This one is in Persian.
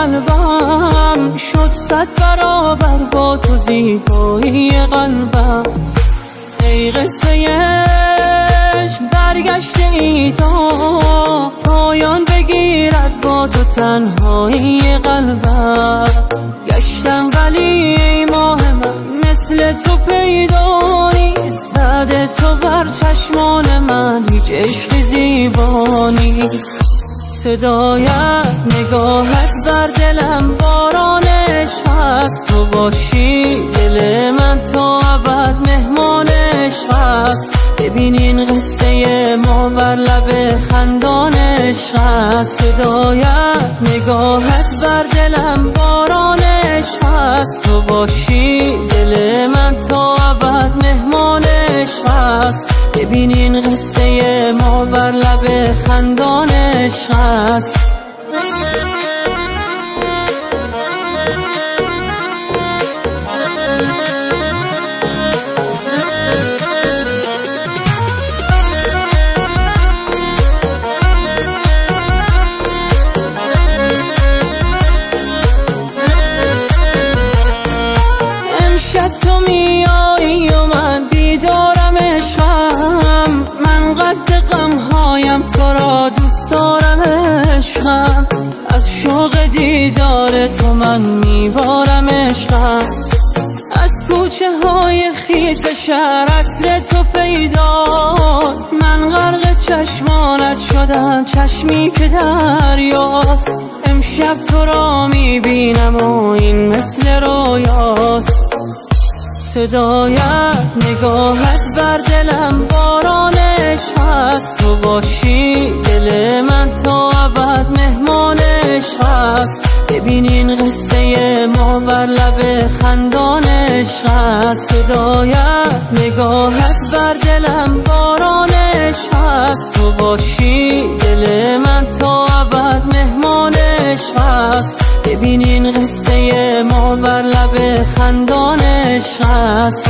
قلبم شد 100 برابر با تو زیبایی قلبم. ای قصه عشق برگشته ای تا پایان بگیرد با تو تنهایی قلبم. گشتم ولی ای ماه من مثل تو پیدا نیست، بعد تو بر چشمان من هیچ عشق زیبا نیست. صدایت نگاهت بر دلم باران عشق هست، تو باشی دل من تا ابد مهمان عشق هست. ببین این قصه ما بر لب خندان عشق هست. صدایت نگاهت بر دلم باران عشق هست، تو باشی دل من تا ابد مهمان عشق هست. ببین این قصه ما بر لب خندان عشق هست. امشب تو میایی و من بیدارم عشقم، من قد غمهایم تو را دوست دارم عشقم. از شوق دیدار تو من میبارم عشقم. از کوچه های خیس شهر عطر تو پیداست، من غرق چشمانت شدم چشمی که دریاست. امشب تو را میبینم و این مثل رویاست. صدایت نگاهت بر دلم باران عشق هست، تو باشی دل من تا ابد مهمان عشق هست. ببین این قصه ما بر لب خندان عشق هست. صدایت نگاهت بر دلم باران عشق هست، تو باشی دل من تا ابد مهمان عشق هست. ببین این قصه ما بر لب خندان عشق هست.